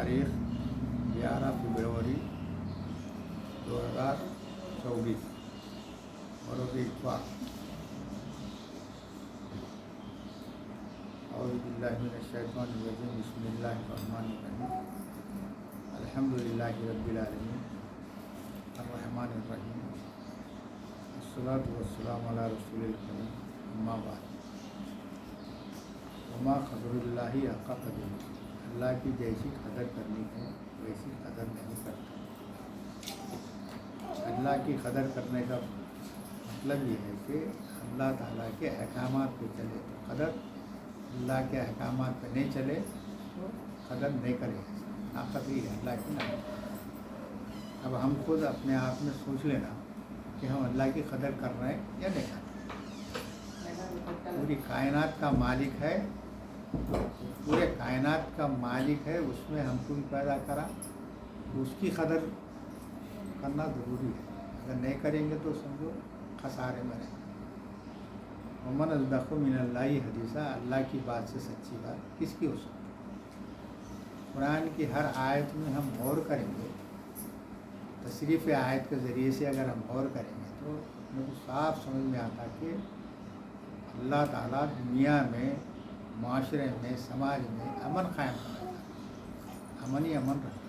तारीख 11 फरवरी 2024 और इतवार। औज़ुबिल्लाहिमिनश्शैतानिर्रजीम बिस्मिल्लाहिर्रहमानिर्रहीम अल्हम्दुलिल्लाहि रब्बिल आलमीन अर्रहमानिर्रहीम अस्सलातु वस्सलामु अला रसूलिल करीम अम्मा बाद। वमा क़दरुल्लाहि हक़्क़ क़दरिही, अल्लाह की जैसी कदर करनी है वैसी कदर नहीं करता। अल्लाह की कदर करने का मतलब ये है कि अल्लाह ताला के अहकामात पे चले तो कदर, अल्लाह के अहकामात पे नहीं चले तो कदर नहीं करेगा। ताकत ही है अल्लाह की ना। अब हम खुद अपने आप में सोच लेना कि हम अल्लाह की कदर कर रहे हैं या नहीं कर रहे। पूरी कायनात का मालिक है, पूरे कायनात का मालिक है, उसमें हमको भी पैदा करा, उसकी कदर करना ज़रूरी है। अगर नहीं करेंगे तो समझो खसारे में रहेंगे। वमन अस्दक़ु मिनल्लाहि हदीसा, अल्लाह की बात से सच्ची बात किसकी हो सकती है। कुरान की हर आयत में हम गौर करेंगे, तशरीफ़ आयत के ज़रिए से अगर हम गौर करेंगे तो हमें तो साफ समझ में आता कि अल्लाह ताला दुनिया में, माशरे में, समाज में अमन कायम करना चाहता है। अमन ही अमन रहे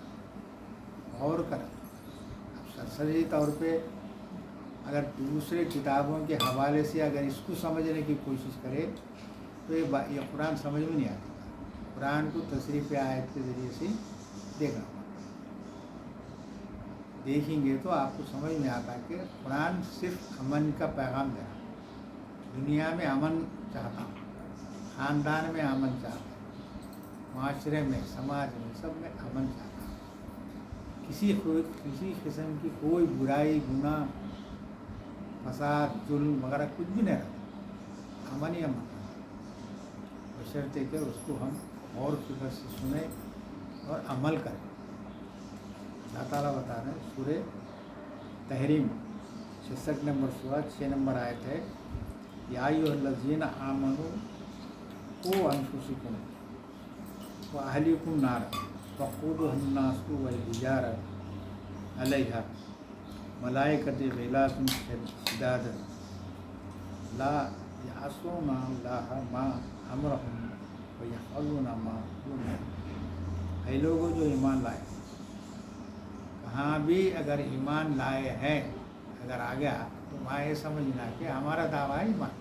और कर। अब सरसरी तौर पे अगर दूसरे किताबों के हवाले से अगर इसको समझने की कोशिश करे तो ये कुरान समझ में नहीं आती। कुरान को तशरीफ़ आयत के ज़रिए से देखना होगा। देखेंगे तो आपको समझ में आता है कि कुरान सिर्फ अमन का पैगाम दे रहा है। दुनिया में अमन चाहता हूँ, ख़ानदान में अमन चाहता हूँ, माशरे में, समाज में, सब में अमन चाहता हूँ। किसी किस्म की कोई बुराई, गुनाह, फसाद, जुल्म वगैरह कुछ भी नहीं रहा। अमन ही अमन बशर्ते कि उसको हम और फिक्र से सुने और अमल करें। अल्लाह ताला बता रहे हैं सूरे तहरीम 66 नंबर सूरह 6 नंबर आयत है, या अय्युहल्लज़ीना आमनू क़ू अनफुसकुम व अहलीकुम नारा वक़ूदुहन्नासु वल हिजारतु अलैहा मलाइकतुन ग़िलाज़ुन शिदादुन ला यअसूना अल्लाह मा अमरहुम व यफ़अलूना मा युमरून। ऐ लोगों जो ईमान लाए, कहाँ भी अगर ईमान लाए हैं, अगर आ गया तो वहाँ ये समझना कि हमारा दावा है ईमान।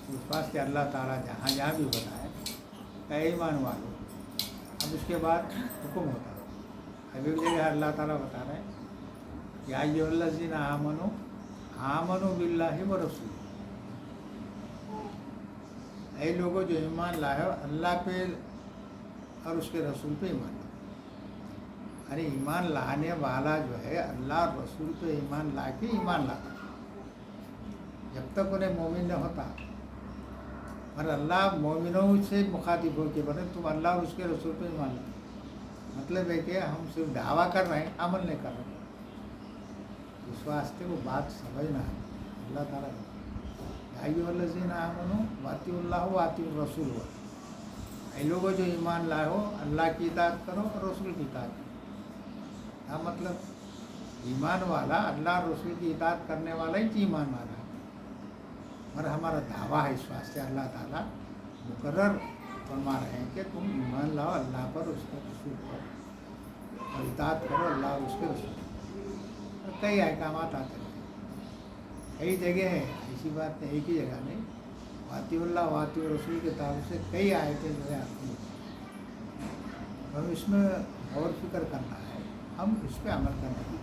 उस पास के अल्लाह ताला जहाँ जहाँ भी बताए कई ईमान वालों। अब उसके बाद हुक्म होता है। अभी भी जगह अल्लाह ताला बता रहे हैं कि या अय्युहल्लज़ीना आमनू बिल्लाहि व रसूलिही, ऐ लोगों जो ईमान लाए हो अल्लाह पे और उसके रसूल पे ईमान लाओ। अरे ईमान लाने वाला जो है अल्लाह रसूल पे ईमान ला के ईमान लाता। जब तक उन्हें मोमिन नहीं होता, और अल्लाह मोमिनों से मुखातिब हो के बने तुम अल्लाह और उसके रसूल पे ईमान लाओ। मतलब है कि हम सिर्फ दावा कर रहे हैं, अमल नहीं कर रहे। इस वास्ते वो बात समझना है। अल्लाह ताला या अय्युहल्लज़ीना आमनू वातिउल्लाह व वातिउर रसूल, ऐ लोगों जो ईमान लाए हो अल्लाह की इताअत करो और रसूल की इताअत करो। क्या मतलब? ईमान वाला अल्लाह रसूल की इताअत करने वाला ही ईमान वाला है। और हमारा दावा है, इस वास्ते अल्लाह ताला मुकर्रर फरमा रहे हैं कि तुम ईमान लाओ अल्लाह पर, उसके रसूल पर, और इताअत करो अल्लाह और उसके रसूल पर। और कई अहकामात आते हैं, कई जगह है, ऐसी बात नहीं, एक ही जगह नहीं। वातिउल्लाह वातिउर रसूल के ताल्लुक़ से कई आयतें जो है आती हैं। हम इसमें और फिक्र करना है, हम इस पर अमल करना है।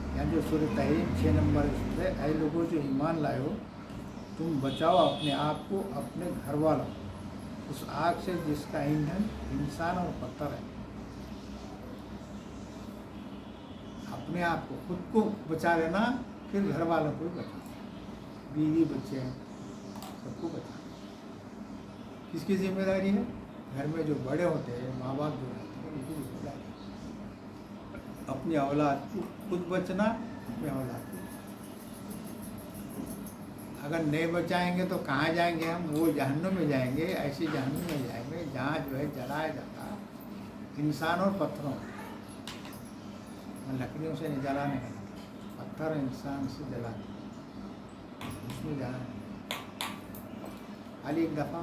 यहाँ जो सूरह तहरीम 6 नंबर है, ऐ लोगों जो ईमान लाए हो तुम बचाओ अपने आप को, अपने घर वालों उस आग से जिसका ईंधन इंसान और पत्थर है। अपने आप को, खुद को बचा लेना, फिर घर वालों को भी बचाओ, बीवी बच्चे हैं सबको बचाओ। किसकी जिम्मेदारी है? घर में जो बड़े होते हैं, माँ बाप जो रहते हैं, उनकी जिम्मेदारी है अपनी औलाद को खुद बचना, अपने औलाद को। अगर नहीं बचाएंगे तो कहाँ जाएंगे हम? वो जहन्नुम में जाएंगे, ऐसी जहन्नुम में जाएंगे जहाँ जो है जलाया जाता इंसान और पत्थरों, लकड़ियों से नहीं जलाने का, पत्थर इंसान से जलाने, उसमें जाना नहीं। खाली एक दफ़ा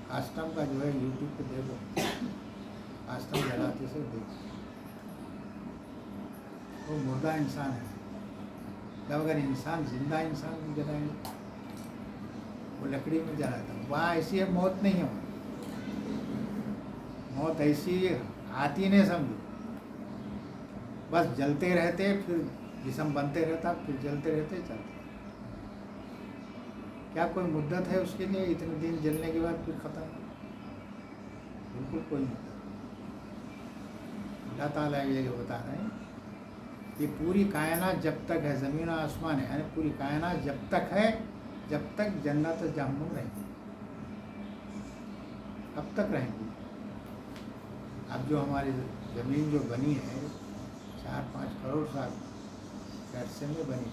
कास्टम का जो है यूट्यूब पे देखो, कास्टम जलाते से देखो, वो मुर्दा इंसान है। जब अगर इंसान जिंदा इंसान को जलाएंगे, वो लकड़ी में जलाता है, वहाँ ऐसी है मौत नहीं है, मौत ऐसी आती नहीं समझो, बस जलते रहते, फिर जिस्म बनते रहता, फिर जलते रहते, चलते। क्या कोई मुद्दत है उसके लिए? इतने दिन जलने के बाद फिर ख़त्म? बिल्कुल कोई मुद्दत। अल्लाह ताला ये जो बता रहे हैं कि पूरी कायनात जब तक है, ज़मीन और आसमान है, यानी पूरी कायनात जब तक है, जब तक जन्नत और जहन्नुम रहेंगी, अब तक रहेंगी। अब जो हमारी ज़मीन जो बनी है 4-5 करोड़ साल के अरसे में बनी,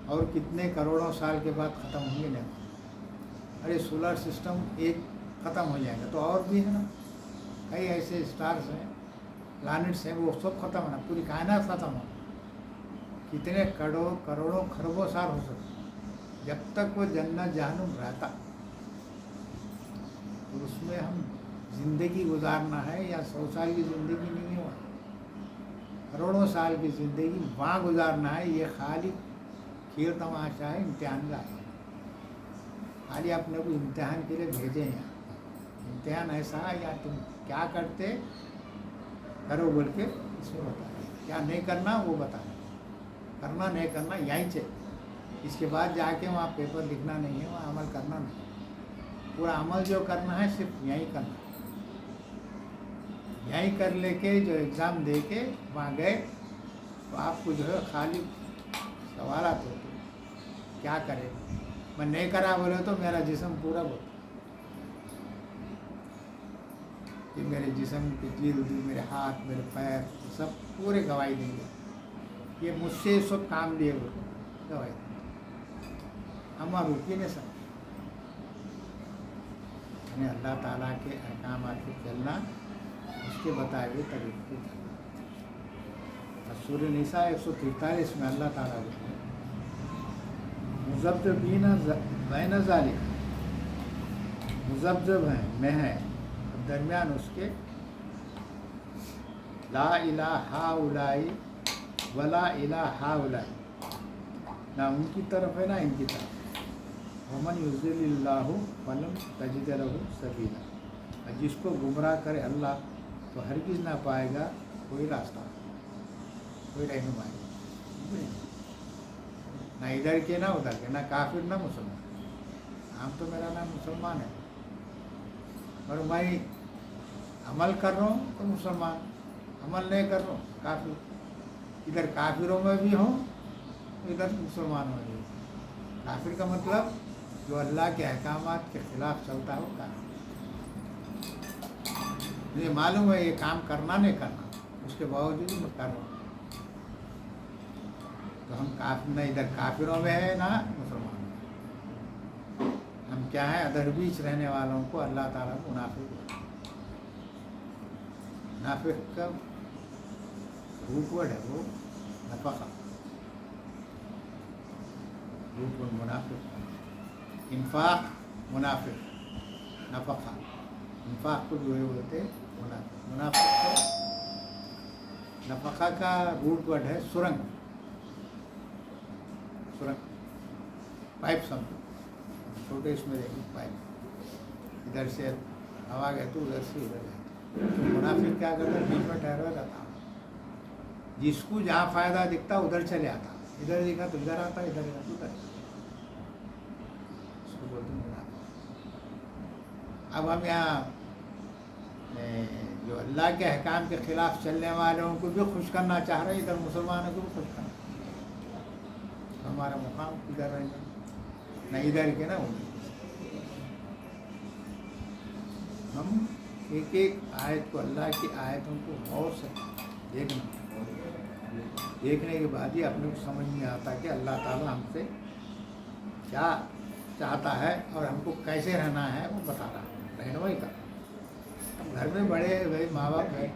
और कितने करोड़ों साल के बाद ख़त्म होंगे नहीं। अरे सोलर सिस्टम एक ख़त्म हो जाएगा तो और भी है ना, कई ऐसे स्टार्स हैं, प्लैनेट्स हैं, वो सब ख़त्म होना, पूरी कायनात ख़त्म हो, कितने करोड़ों खरबों साल हो सकते, जब तक वो जन्नत जहन्नुम रहता, तो उसमें हम ज़िंदगी गुजारना है, या 100 साल की ज़िंदगी नहीं हुआ, करोड़ों साल की ज़िंदगी वहाँ गुजारना है। ये खाली खेल तमाशा है, इम्तिहान का है, खाली अपने को इम्तिहान के लिए भेजे हैं। इम्तिहान ऐसा है, या तुम क्या करते करो बोल के इसमें बताना, क्या नहीं करना वो बताना, करना नहीं करना यहीं से, इसके बाद जाके वहाँ पेपर लिखना नहीं है, वहाँ अमल करना नहीं, पूरा अमल जो करना है सिर्फ यहीं करना, यहीं कर लेके जो एग्ज़ाम दे के वहाँ गए तो आपको जो है खाली सवाल आते होते, क्या करें, मैं नहीं करा बोले तो मेरा जिस्म पूरा बोल, कि मेरे जिस्म की जिल्द, मेरे हाथ, मेरे पैर सब पूरे गवाही देंगे, ये मुझसे सब काम लिए वो गवाही देंगे। हम वहाँ रुकी नहीं सकते। यानी अल्लाह ताला के अहकामात पे चलना, उसके बताए हुए तरीके से चलना। सूरह निसा 143 में अल्लाह ताला मुज़ब्ज़बीन बैन ज़ालिक, मुज़ब्ज़ब हैं में है दरमियान उसके, ला इलाहा उलाई वला इलाहा उलाई, ना उनकी तरफ है ना इनकी तरफ। वमन युज़िलिल्लाहु फलन तजिद लहु सबीला, और जिसको गुमराह करे अल्लाह तो हरगिज़ ना पाएगा कोई रास्ता, कोई रहनुमाई, ना इधर के ना उधर के, ना काफिर ना मुसलमान। नाम तो मेरा नाम मुसलमान है, और मैं अमल कर रहा हूँ तो मुसलमान, अमल नहीं कर रहा हूँ काफिर, इधर काफिरों में भी हूँ इधर मुसलमानों में भी। काफिर का मतलब जो अल्लाह के अहकामात के ख़िलाफ़ चलता हो काफिर। मुझे मालूम है ये काम करना नहीं करना, उसके बावजूद मैं कर रहा हूँ, तो हम काफिर, न इधर काफिरों में है ना मुसलमान में। हम क्या है, अदर बीच रहने वालों को अल्लाह ताला मुनाफिक, मुनाफिक का रूप वर्ड है वो नफ़क़ा, रूप वर्ड मुनाफिक, इन्फाक मुनाफिक, नफ़क़ा, इन्फाक को जो है बोलते मुनाफिक। मुनाफिक को नफ़क़ा का रूट वर्ड है सुरंग, सुरंग पाइप समझो, छोटे इसमें देखिए पाइप, इधर से हवा गए तो उधर से इधर गए, तो मुनाफिक क्या करता है, बीच में ठहरा रहता, जिसको जहाँ फ़ायदा दिखता उधर चले आता, इधर दिखा तो इधर आता, इधर दिखा तो उधर, इसको बोलते हैं मुनाफिक। अब हम यहाँ जो अल्लाह के अहकाम के ख़िलाफ़ चलने वालों को भी खुश करना चाह रहे हैं, इधर मुसलमानों को भी खुश करना, तो हमारा मुकाम इधर रहेगा, न इधर के ना उधर। हम एक एक आयत को, अल्लाह की आयतों को गौर से देखना, देखने के बाद ही अपने को समझ में आता कि अल्लाह ताला हमसे क्या चाहता है और हमको कैसे रहना है वो बता रहा है, रहनुमाई कर। घर में बड़े भाई माँ बाप है,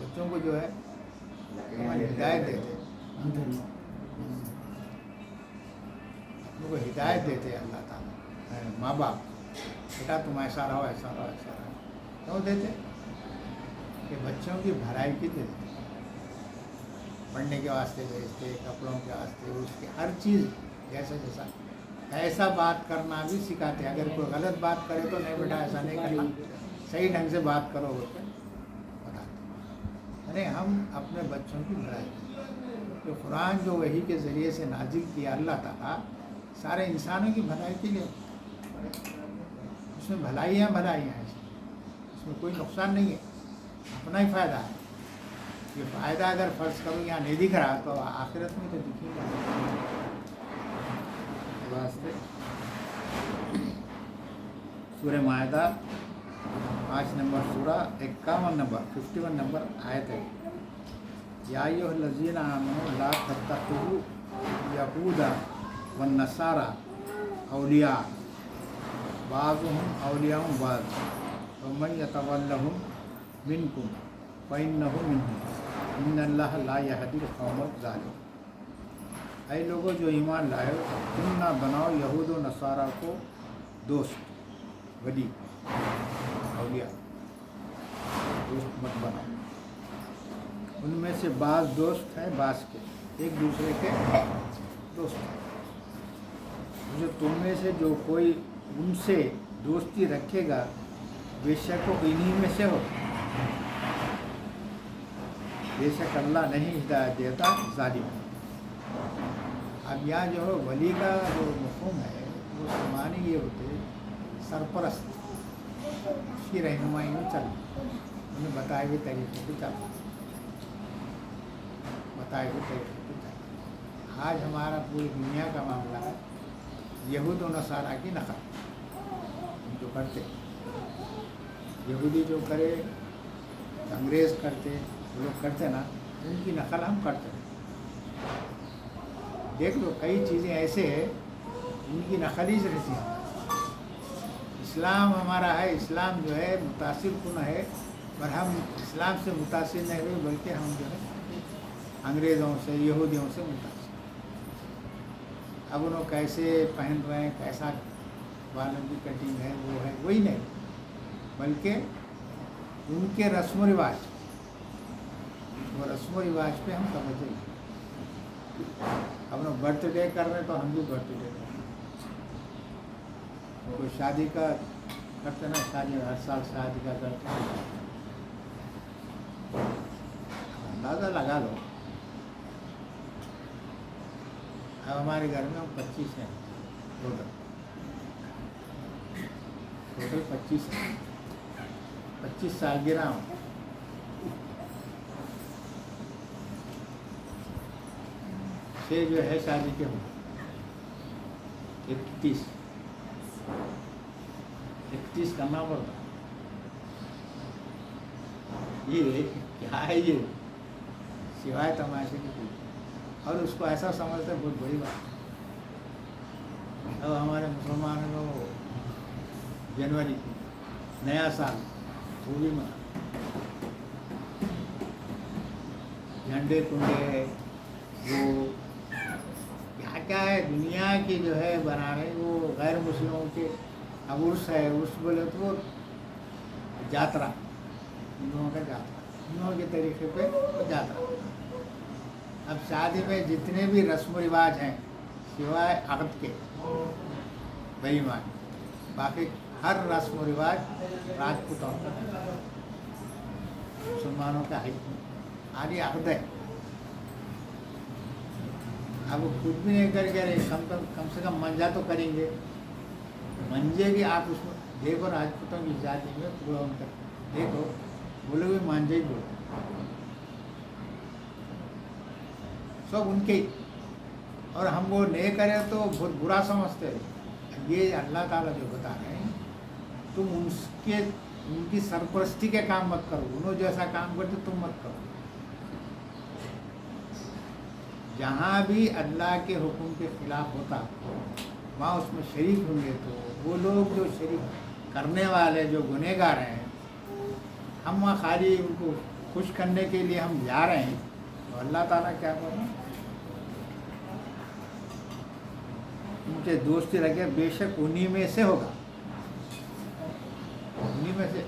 बच्चों को जो है हिदायत देते, अपनों को हिदायत देते अल्लाह ताला, माँ बाप, बेटा तुम ऐसा रहो ऐसा रहो ऐसा रहो। क्यों देते? कि बच्चों की भलाई के लिए देते, पढ़ने के वास्ते भेजते, कपड़ों के वास्ते, उसके हर चीज़ जैसा जैसा ऐसा बात करना भी सिखाते। अगर कोई गलत बात करे तो नहीं बेटा ऐसा नहीं करना, सही ढंग से बात करो बोलते बताते। यानी हम अपने बच्चों की भलाई, जो कुरान जो वही के ज़रिए से नाजिल किया अल्लाह ताला सारे इंसानों की भलाई के लिए, उसमें भलाइयाँ हैं, उसमें कोई नुकसान नहीं है, अपना ही फ़ायदा है। ये फ़ायदा अगर फ़र्ज़ करो यहाँ नहीं दिख रहा तो आखिरत में तो दिखेगा वास्ते। सूरह माइदा 5 नंबर सूरा 51 नंबर 51 नंबर आयत है। या अय्युहल्लज़ीना आमनू ला तत्तखिज़ू यहूदा वन्नसारा औलिया बाज़ुहुम औलियाउ बाज़ वमन यतवल्लहुम मिनकुम फ़इन्नहु मिन्हुम इन्नल्लाह ला यहदिल क़ौमल ज़ालिमीन। ऐ लोगों जो ईमान लाए हो, तुम ना बनाओ यहूद व नसारा को दोस्त, वली, औलिया, दोस्त मत बनाओ। उनमें से बाज़ दोस्त हैं बाज़ के, एक दूसरे के दोस्त हैं। जो तुम में से जो कोई उनसे दोस्ती रखेगा बेशक वो इन्हीं में से हो, बेशक अल्लाह नहीं हिदायत देता जालिम। अब यहाँ जो है वली का जो मफ़हूम है वो मानी ये होते सरपरस्त, उसकी रहनुमाई में चल, उन्हें बताए हुए तरीके से चल, बताए हुए तरीके से चल। आज हमारा पूरी दुनिया का मामला है यहूद और नसारा की नकल हम जो करते, यहूदी जो करे, अंग्रेज़ करते, वो लोग करते ना, उनकी नकल हम करते। देख लो कई चीज़ें ऐसे हैं उनकी नकल ही रहती है। इस्लाम हमारा है, इस्लाम जो है मुतासिर कुन है, पर हम इस्लाम से मुतासिर नहीं हुए बल्कि हम जो है अंग्रेज़ों से, यहूदियों से मुतासिर। अब उन्होंने कैसे पहन रहे हैं, कैसा बालों की कटिंग है, वो है वही नहीं, बल्कि उनके रस्म रिवाज, वो रस्म रिवाज पे हम समझे। अब लोग बर्थडे कर रहे हैं तो हम भी बर्थडे कर रहे हैं। कोई शादी का करते ना, शादी हर साल शादी का करते हैं, अंदाज़ा लगा लो। अब हमारे घर में हम 25 हैं टोटल 25 हैं, 25 सालगिरह हूँ। से जो है शादी के हूँ 31 करना पड़ता। ये क्या है ये, सिवाय तमाशे की कोई, और उसको ऐसा समझते बहुत बड़ी बात। अब हमारे मुसलमानों को जनवरी नया साल वो भी मना, झंडे कुंडे वो क्या है दुनिया की जो है बना रहे वो गैर मुस्लिमों के। अब उर्स है, उर्स बोले तो वो यात्रा, हिंदुओं का यात्रा, हिंदुओं के तरीके पे वो यात्रा। अब शादी में जितने भी रस्म रिवाज हैं सिवाय अक़द के बेईमान, बाकी हर रस्म रिवाज राजपूतों का, मुसलमानों का है, आदि अक़द है। अब खुद भी नहीं करके कम से कम मंजा तो करेंगे, मंजे भी आप उसमें देखो राजपूतों की जाति में पूरा उनका देखो, बोले हुए मांझे ही बोलते सब उनके ही, और हम वो नहीं करें तो बहुत बुरा समझते हैं। ये अल्लाह ताला जो बता रहे हैं तुम उनकी सरपरस्ती के काम मत करो, उन्होंने जैसा काम करते तुम मत करो। जहाँ भी अल्लाह के हुक्म के खिलाफ होता वहाँ उसमें शरीक होंगे, तो वो लोग जो शरीक करने वाले जो गुनहगार हैं, हम वहाँ खाली उनको खुश करने के लिए हम जा रहे हैं, तो अल्लाह ताला क्या कर रहा है, उनके दोस्ती लगे, बेशक उन्हीं में से होगा, उन्हीं में से।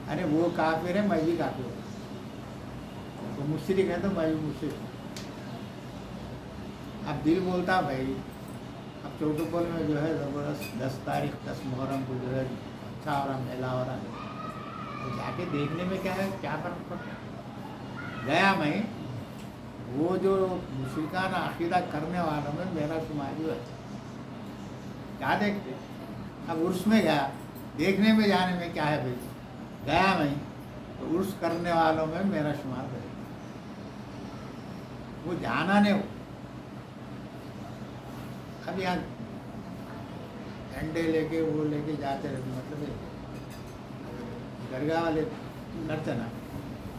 अरे वो काफिर है, मैं भी काफिर हूँ, तो मुश्रिक है तो मैं भी मुश्रिक हूँ। अब दिल बोलता भाई, अब चौटोपल में जो है ज़बरदस्त 10 तारीख 10 मुहर्रम को जो है अच्छा हो रहा, मेला हो रहा है, तो जाके देखने में क्या है, क्या फर्क पड़ता है। गया मैं, वो जो मुश्रिकाना अकीदा करने वालों में मेरा शुमारी है, क्या देखते। अब उर्स में गया, देखने में जाने में क्या है भाई, गया मैं तो उर्स करने वालों में मेरा शुमार है, वो जाना नहीं। अब यहाँ अंडे लेके वो लेके जाते रहते, मतलब दरगाह वाले करते ना,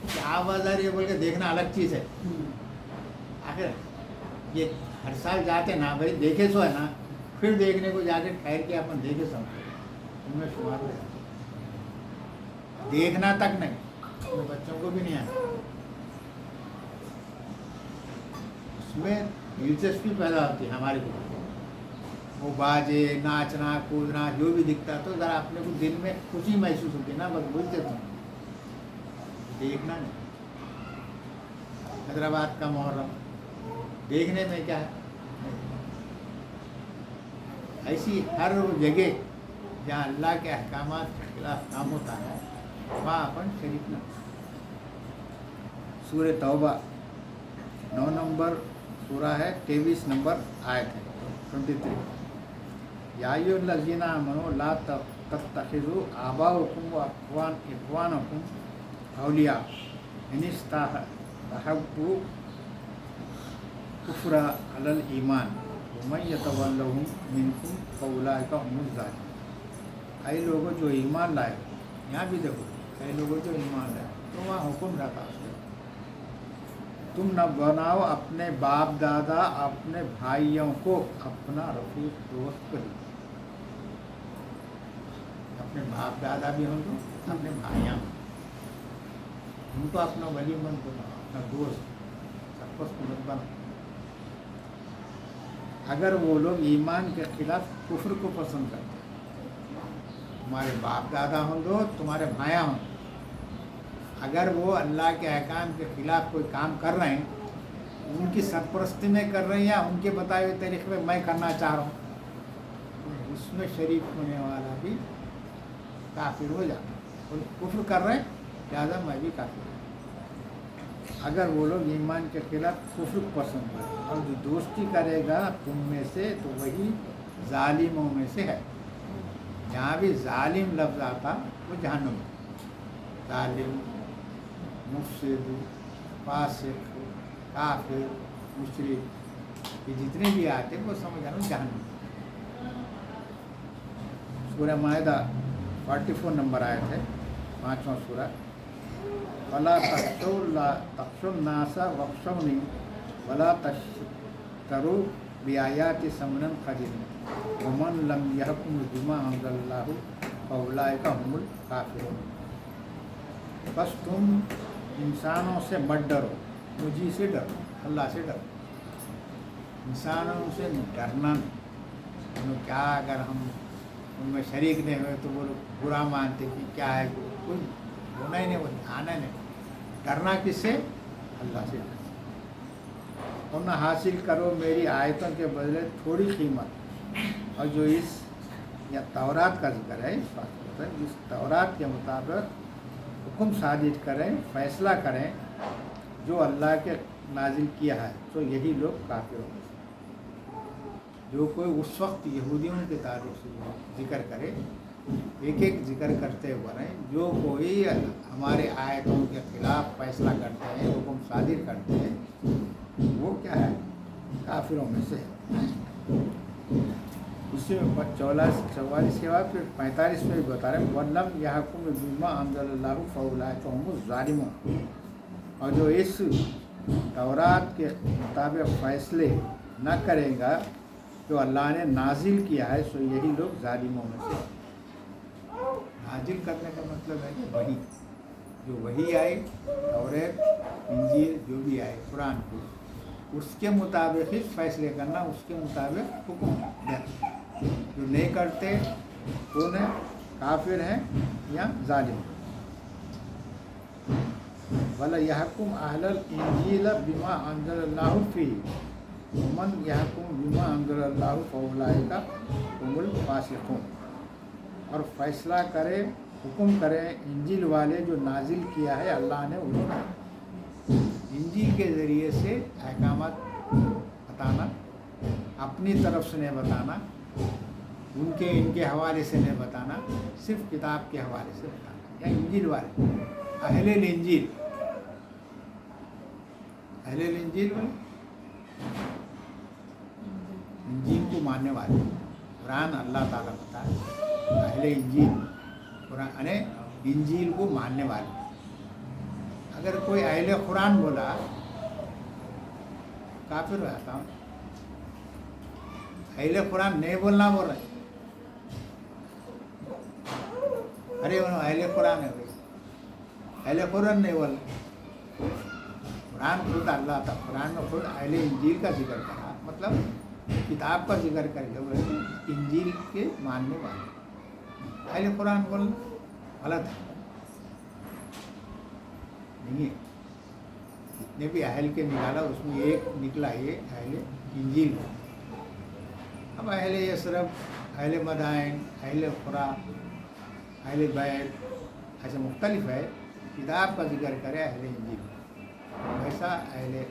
क्या बाजार ये बोल के देखना अलग चीज़ है। आखिर ये हर साल जाते ना भाई, देखे सो है ना, फिर देखने को जाके ठहर के अपन देखे समझते, उनमें शुमार हो जाता। देखना तक नहीं, अपने बच्चों को भी नहीं आता, उसमें दिलचस्पी पैदा होती है हमारे को। वो बाजे, नाचना कूदना जो भी दिखता तो ज़रा अपने को दिल में खुशी महसूस होती ना, बस बुझते तुम, देखना नहीं। हैदराबाद का मुहर्रम देखने में क्या है, ऐसी हर जगह जहाँ अल्लाह के अहकामात के खिलाफ काम होता है वहाँ अपन शरीक न। सूरह तौबा 9 नंबर सूरा है, 23 नंबर आयत है, 23। या अय्युहल्लज़ीना आमनू ला तत्तखिज़ू आबाअकुम व इख्वानकुम औलिया इन इस्तहब्बू कुफ्र अलल ईमान वमन यतवल्लहुम मिनकुम फउलाइका हुमुज़ ज़ालिमून। कई लोगों जो ईमान लाए, यहाँ भी देखो, कई लोगों जो ईमान लाए, तो वहाँ हुक्म रहता है, तुम न बनाओ अपने बाप दादा अपने भाइयों को अपना रफीक दोस्त करो। अपने बाप दादा भी हों तो अपने भाइयों उनको अपना वली मत बनाओ, अपना दोस्त सरपस्त मत बनाओ। अगर वो लोग ईमान के खिलाफ कुफ्र को पसंद करते, तुम्हारे बाप दादा हों दो, तुम्हारे भाया हों, अगर वो अल्लाह के अहकाम के खिलाफ कोई काम कर रहे हैं, उनकी सरपरस्ती में कर रहे हैं या उनके बताए हुए तरीके में मैं करना चाह रहा हूँ, तो उसमें शरीक होने वाला भी काफिर हो जाता है। और कुफ्र कर रहे हैं, ज़्यादा मैं भी काफिर हूँ। अगर वो लोग ईमान के खिलाफ कुफ्र पसंद करें, और जो दोस्ती करेगा तुम में से तो वही जालिमों में से है। जहाँ भी जालिम लफ्ज़ आता वो जहन्नुम में, जालिम, मुफसिद, फासिक, काफिर, मुशरिक, ये जितने भी आते वो समझ आना जहन्नुम। सूरह माइदा 44 नंबर आयत है, 5वां सूरा। वला तख्शुन नासा वख्शौनी वला तश्तरू बिआयाति समनन कलीला वमन लम यहकुम बिमा अंज़लल्लाहु फउलाइका हुमुल काफिरून। बस तुम इंसानों से मत डरो, मुझी से डरो, अल्लाह से डरो। इंसानों से डरना नहीं, क्या अगर हम उनमें शरीक नहीं हुए तो वो लोग बुरा मानते कि क्या है, कोई होना ही नहीं, वो आना नहीं। डरना किससे? अल्लाह से। और ना हासिल करो मेरी आयतों के बदले थोड़ी कीमत। और जो इस या तौरात का जिक्र है, इस तौरात के मुताबिक हुक्म साजिद करें, फैसला करें जो अल्लाह के नाजिल किया है, तो यही लोग काफिर होंगे। जो कोई उस वक्त यहूदियों के ताल्लुक से जिक्र करे, एक एक जिक्र करते हुए रहें, जो कोई हमारे आयतों के खिलाफ फैसला करते हैं, हुक्म सादिर करते हैं, वो क्या है? काफिरों में से है। उसी में 44 के बाद फिर 45 में भी बता रहे हैं, वल्लम यहकुम बिमा अंज़लल्लाहु फउलाइका हुमुज़ ज़ालिमून। और जो इस तौरात के मुताबिक फ़ैसले न करेगा जो अल्लाह ने नाजिल किया है, सो यही लोग जालिमों में से। नाजिल करने का मतलब है कि वही जो वही आए, तौरात, इंजील जो भी आए कुरान को, उसके मुताबिक ही फ़ैसले करना, उसके मुताबिक हुक्म देना। जो नहीं करते कौन है? काफिर हैं या जालिम। वला यहकुम अहलल इंजील बिमा अंज़लल्लाहु फीही वमन यहकुम बिमा अंज़लल्लाहु फउलाइका हुमुल फासिकून। और फैसला करे, हुक्म करे इंजील वाले जो नाजिल किया है अल्लाह ने उन्होंने। इंजील के ज़रिए से अहकामात बताना, अपनी तरफ से नहीं बताना, उनके इनके हवाले से नहीं बताना, सिर्फ किताब के हवाले से बताना। या इंजील वाले अहले इंजील, अहले इंजील वाले इंजील को मानने वाले, कुरान अल्लाह ताला बताया अहले इंजील, कुरान यानी इंजील को मानने वाले। अगर कोई अहले कुरान बोला काफिर हो जाता हूँ। अहले कुरान नहीं बोलना बोल रहे, अरे वो अहले कुरान है भाई, अहले कुरान नहीं बोल। कुरान खुद अल्लाह था, कुरान में खुद अहले इंजील का जिक्र करा, मतलब किताब का जिक्र करके बोले इंजील के मानने वाले। अहले कुरान बोलना गलत है, नहीं है। जितने भी अहल के निकाला उसमें एक निकला ये अहले इंजील। अब अहले यसरब, अहले मदाइन, अहले खुरा, अहले बैत, ऐसे मुख्तलिफ है। किताब का जिक्र करे अहले इंजील, वैसा अहले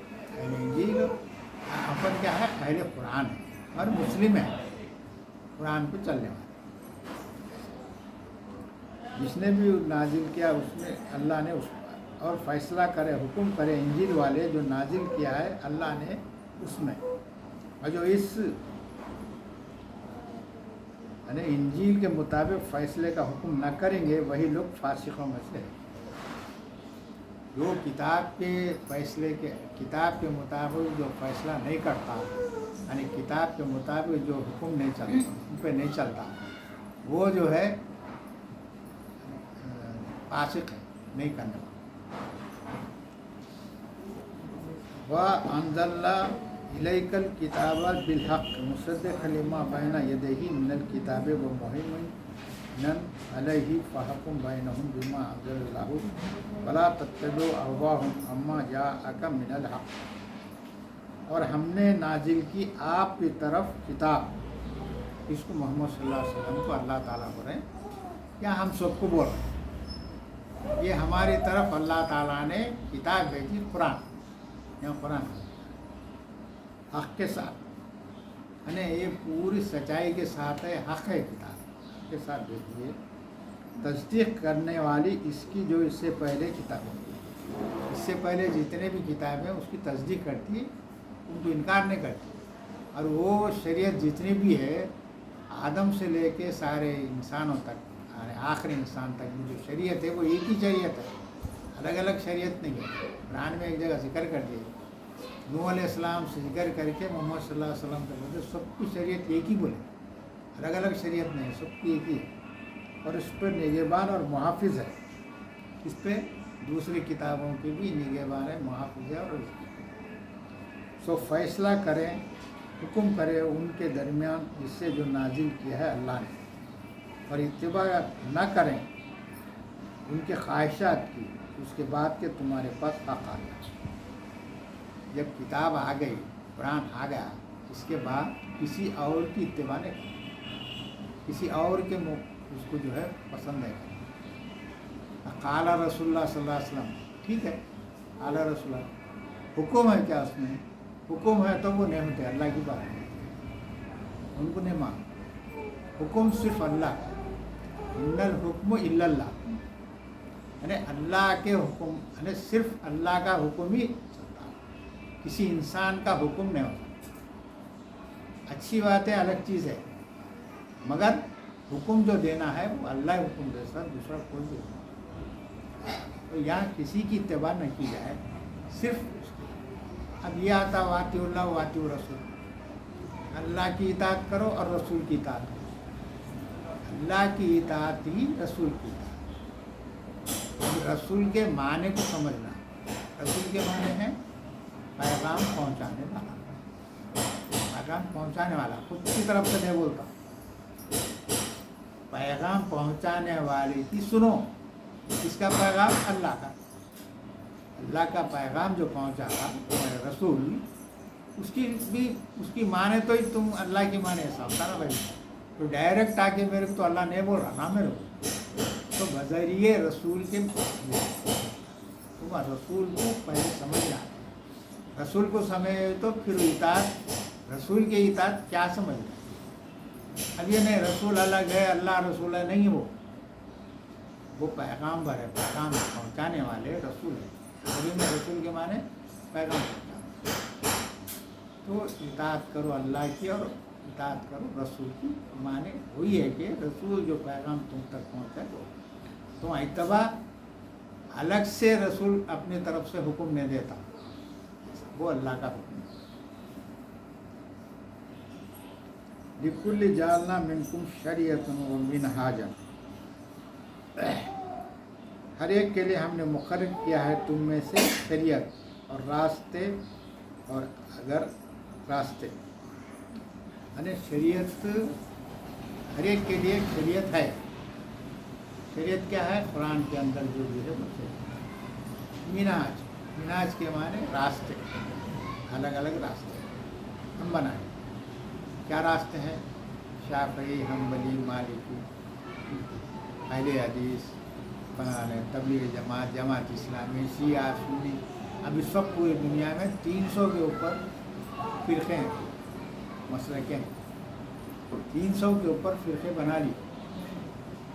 इंजील अपन क्या है? अहले कुरान है और मुस्लिम है, कुरान पे चलने वाले। जिसने भी नाजिल किया उसमें अल्लाह ने उस और फैसला करे, हुक्म करे इंजील वाले जो नाजिल किया है अल्लाह ने उसमें। और जो इस यानी इंजील के मुताबिक फ़ैसले का हुक्म न करेंगे वही लोग फासिकों में से। जो किताब के फ़ैसले के, किताब के मुताबिक जो फ़ैसला नहीं करता, यानी किताब के मुताबिक जो हुक्म नहीं चलता, उन पर नहीं चलता, वो जो है फासिक है, नहीं करने वाला। व अंज़लना इलैकल किताब बिलहक़ मुसद्दिक़न लिमा बैना यदैहि मिनल किताब व मुहैमिनन अलैहि फहकुम बैनहुम बिमा अंज़लल्लाहु वला तत्तबिउ अहवाहुम अम्मा जाअका मिनल हक़। और हमने नाजिल की आपकी तरफ किताब, इसको मोहम्मद सल्लल्लाहु अलैहि वसल्लम को अल्लाह ताला बोल रहे हैं या हम सबको बोल रहे हैं। ये हमारी तरफ अल्लाह ताला ने किताब भेजी, कुरान या कुरान हक़ के साथ, यानी ये पूरी सच्चाई के साथ है, हक़ है, किताब के साथ भेजी है। तस्दीक करने वाली इसकी जो इससे पहले किताबें, इससे पहले जितने भी किताबें उसकी तस्दीक करती, उनको इनकार नहीं करती। और वो शरीयत जितनी भी है आदम से लेके सारे इंसानों तक, आखिरी इंसान तक की जो शरीयत है वो एक ही शरीयत है, अलग अलग शरीयत नहीं है। कुरान में एक जगह जिक्र कर दिया, नूह अलैहिस्सलाम से जिक्र करके मोहम्मद सल्लल्लाहु अलैहि वसल्लम तक बोलते सबकी शरीयत एक ही बोले, अलग अलग शरीयत नहीं है, सबकी एक ही है। और इस पर निगहबान और मुहाफिज है, इस पर दूसरी किताबों की भी निगहबान है, मुहाफिज है। और सो फैसला करें, हुक्म करें उनके दरमियान जिससे जो नाजिल किया है अल्लाह ने, और इत्तिबा न करें उनके ख्वाहिशात की, उसके बाद के तुम्हारे पास हक़ आ गया। जब किताब आ गई, कुरान आ गया, इसके बाद किसी और की इत्तिबा नहीं करें, किसी और के उसको जो है पसंद नहीं करें। काला रसूलुल्लाह सल्लल्लाहु अलैहि वसल्लम, ठीक है, काला रसूलुल्लाह, हुक्म है क्या उसमें? हुक्म है तो वो नेमत है, अल्लाह की बात है, उनको नहीं मान। हुक्म सिर्फ अल्लाह, इन्नल हुक्म इल्लल्लाह, यानी अल्लाह के हुक्म, यानी सिर्फ अल्लाह का हुक्म ही चलता है, किसी इंसान का हुक्म नहीं होता। अच्छी बात है, अलग चीज़ है, मगर हुक्म जो देना है वो अल्लाह हुक्म दे सकता, दूसरा कोई भी। तो यहाँ किसी की इत्तिबा न की जाए, सिर्फ اب یہ آتا واطیع اللہ واطیع رسول، اللہ کی اطاعت کرو اور رسول کی اطاعت کرو، اللہ کی اطاعت ہی رسول کی اطاعت۔ اب رسول کے معنی کو سمجھنا، رسول کے معنی ہیں پیغام پہنچانے والا، پیغام پہنچانے والا، خود کی طرف سے نہیں بولتا، پیغام پہنچانے والے کی سنو، کس کا پیغام؟ اللہ کا، اللہ کا پیغام جو پہنچا رسول، اس کی معنی تو ہی تم اللہ کی معنی ایسا ہوتا نا بھائی، تو ڈائریکٹ آ کے میرے کو تو اللہ نہیں بول رہا نا میرے کو، تو بذریعے رسول کے تم رسول کو پہلے سمجھنا، رسول کو سمجھے تو پھر اطاعت، رسول کی اطاعت کیا سمجھنا؟ اب یہ نہیں رسول الگ ہے اللہ رسول ہے، نہیں، وہ پیغامبر ہے، پیغام پہنچانے والے رسول ہے، ابھی میں رسول کے معنی پیغام پہنچانا، تو اطاعت کرو اللہ کی اور اطاعت کرو رسول کی، معنی وہی ہے کہ رسول جو پیغام تم تک پہنچائے تو اتباع، الگ سے رسول اپنی طرف سے حکم نہیں دیتا، وہ اللہ کا حکم ہے۔ لِكُلِّ جَعَلْنَا مِنْكُمْ شَرِيعَةً وَمِنْهَاجًا، ہر ایک کے لیے ہم نے مقرر کیا ہے تم میں سے شریعت اور راستے، اور اگر راستے یعنی شریعت، ہر ایک کے لیے شریعت ہے، شریعت کیا ہے؟ قرآن کے اندر جو بھی ہے وہ مناج، مناج کے معنی راستے، الگ الگ راستے ہم بنائیں، کیا راستے ہیں؟ شافعی، حنبلی، مالکی، اہل حدیث، تبلیغ جماعت، جماعت اسلامی، شیعہ، سنی، اب اس وقت پوری دنیا میں 300 کے اوپر فرقے ہیں، مسلکیں ہیں، 300 کے اوپر فرقے بنا لی۔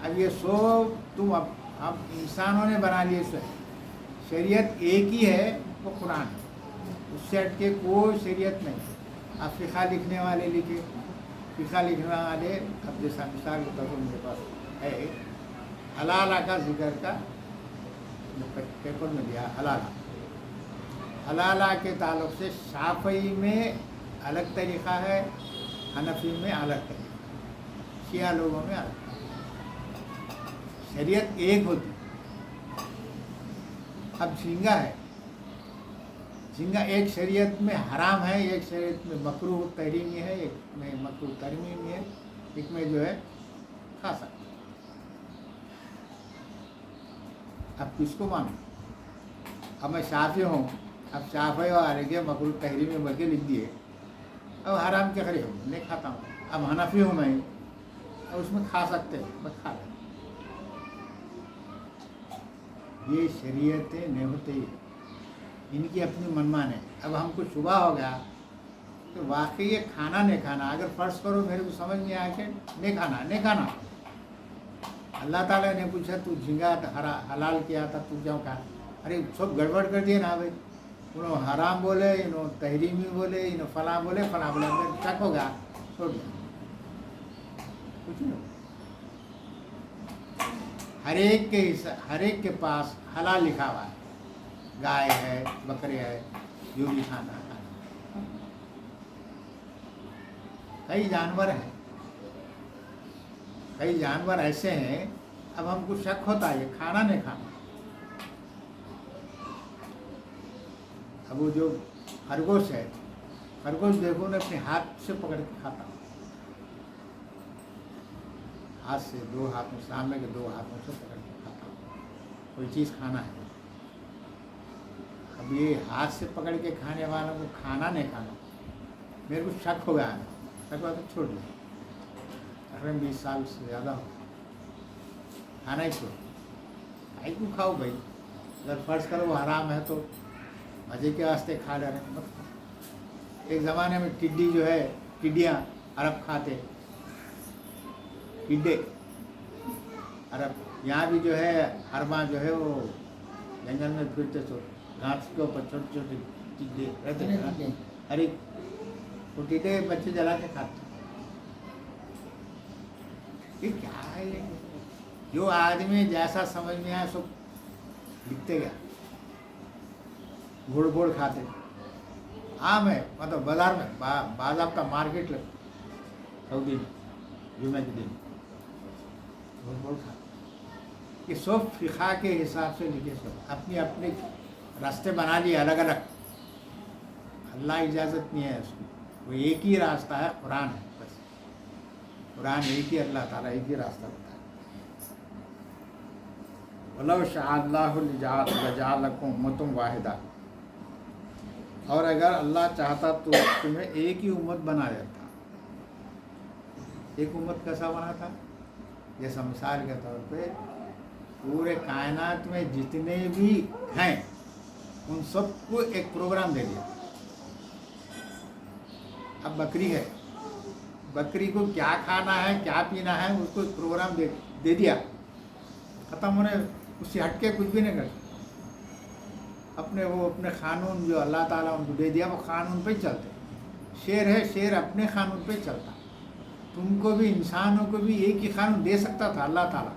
اب یہ سب تم اب انسانوں نے بنا لیے، شریعت ایک ہی ہے، وہ قرآن ہے، اس سے ہٹ کے کوئی شریعت نہیں۔ اب فقہ لکھنے والے لکھے، فقہ لکھنے والے اب جیسا مثال کے طور پر میرے پاس ہے حلالہ کا ذکر کا پیپر میں دیا، حلالہ کے تعلق سے شافعی میں الگ طریقہ ہے، حنفی میں الگ طریقہ، شیعہ لوگوں میں الگ، شریعت ایک ہوتی۔ اب جھینگا ہے، جھینگا ایک شریعت میں حرام ہے، ایک شریعت میں مکروہ تحریمی ہے، ایک میں مکروہ تحریمی ہے، ایک میں جو ہے کھا سکتے۔ اب کس کو مانو؟ اب میں شافعی ہوں، اب شافعی والے کے مکروہ تحریمی بول کے لکھ دیے، اب حرام کے قریب ہوں، نہیں کھاتا ہوں۔ اب حنفی ہوں میں، اب اس میں کھا سکتے ہیں، میں کھا لیں۔ یہ شریعتیں نہیں ہوتی، ان کی اپنی منمان ہے۔ اب ہم کو شبہ ہو گیا کہ واقعی یہ کھانا نہیں کھانا، اگر فرض کرو میرے کو سمجھ میں آیا کہ نہیں کھانا، نہیں کھانا، اللہ تعالیٰ نے پوچھا تو جھینگا حلال کیا تھا تو کیوں کھا؟ ارے سب گڑبڑ کر دیے نا بھائی، انہوں حرام بولے، انہوں تحریمی بولے، انہوں فلاں بولے، فلاں بولے، میرے شک ہو گیا، چھوڑ دیا، کچھ نہیں۔ ہر ایک کے پاس حلال لکھا ہوا ہے، گائے ہے، بکرے ہے، جو بھی کھانا ہے۔ کئی جانور ہیں، کئی جانور ایسے ہیں، اب ہم کو شک ہوتا ہے یہ کھانا نہیں کھانا۔ اب وہ جو خرگوش ہے، خرگوش دیکھو نا اپنے ہاتھ سے پکڑ کے کھاتا ہوں، ہاتھ سے، دو ہاتھوں، سامنے کے دو ہاتھوں سے پکڑ کے کھاتا ہوں، کوئی چیز کھانا ہے۔ اب یہ ہاتھ سے پکڑ کے کھانے والوں کو کھانا نہیں کھانا، میرے کو شک ہو گیا، شک ہوا تو چھوڑ دیا، تقریباً 20 سال سے زیادہ ہو، کھانا ہی چھوڑ، بھائی کیوں کھاؤ بھائی، اگر فرض کرو وہ حرام ہے تو مزے کے واسطے کھا لے رہے ہیں۔ ایک زمانے میں ٹڈی جو ہے، ٹڈیاں عرب کھاتے، ٹڈے عرب، یہاں بھی جو ہے ہرما جو ہے وہ جنگل میں پھرتے تو گھاس کے اوپر چھوٹے چھوٹے ٹڈے رہتے ہیں، ارے وہ ٹڈے بچے جلا کے کھاتے۔ یہ کیا ہے؟ جو آدمی جیسا سمجھ میں آیا سب لکھتے گیا، گھوڑ گھوڑ کھاتے، عام ہے مطلب بازار میں باضابطہ مارکیٹ سعودی میں جمعہ کے دن بہت تھا کہ سب فقہ کے حساب سے لکھے، سب اپنی اپنے راستے بنا لیے الگ الگ. اللہ اجازت نہیں ہے اس کی، وہ ایک ہی راستہ ہے، قرآن ہے بس. قرآن ایک ہی، اللہ تعالیٰ ایک ہی راستہ بتایا. وَلَوْ شَاءَ اللَّهُ لَجَعَلَكُمْ أُمَّةً وَاحِدَةً، اور اگر اللہ چاہتا تو تمہیں ایک ہی امت بنا دیتا. ایک امت کیسا بنا تھا؟ جیسا مثال کے طور پہ پورے کائنات میں جتنے بھی ہیں ان سب کو ایک پروگرام دے دیا. اب بکری ہے، بکری کو کیا کھانا ہے کیا پینا ہے اس کو ایک پروگرام دے دیا، ختم ہونے، اس سے ہٹ کے کچھ بھی نہیں کرتا. اپنے قانون جو اللہ تعالیٰ ان کو دے دیا وہ قانون پہ چلتے. شیر ہے، شیر اپنے قانون پہ چلتا. تم کو بھی، انسانوں کو بھی ایک ہی قانون دے سکتا تھا اللہ تعالیٰ،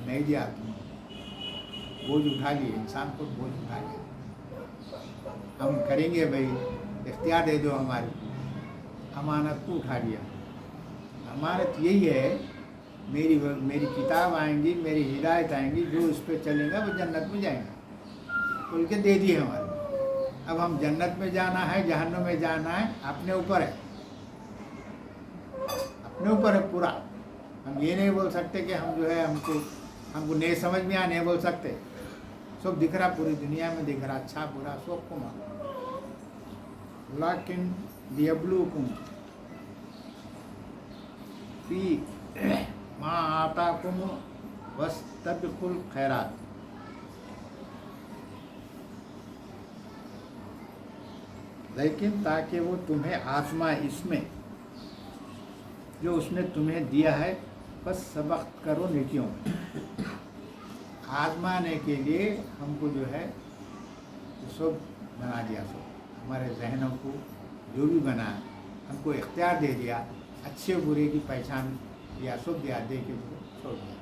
نہیں دیا. تم بوجھ اٹھا لیے، انسان کو بوجھ اٹھا لیا. ہم کریں گے بھائی، اختیار دے دو ہماری، امانت کو اٹھا لیا. امانت یہی ہے، میری کتاب آئیں گی، میری ہدایت آئیں گی، جو اس پہ چلیں گا وہ جنت میں جائیں گا، کھل کے دے دیے ہمارے. اب ہم جنت میں جانا ہے جہنم میں جانا ہے اپنے اوپر ہے، اپنے اوپر ہے پورا. ہم یہ نہیں بول سکتے کہ ہم جو ہے ہم کو نہیں سمجھ میں نہیں بول سکتے. سب دکھ رہا، پوری دنیا میں دکھ رہا، اچھا برا سب کو معلوم. لیکن لیبلوکم فی ما آتاکم واستبقوا الخیرات، لیکن تاکہ وہ تمہیں آزمائے اس میں جو اس نے تمہیں دیا ہے، بس سبقت کرو نیکیوں میں. آزمانے کے لیے ہم کو جو ہے سب بنا دیا. سب ہمارے ذہنوں کو جو بھی بنا ہم کو اختیار دے دیا، اچھے برے کی پہچان یا سب دے کے چھوڑ دیا،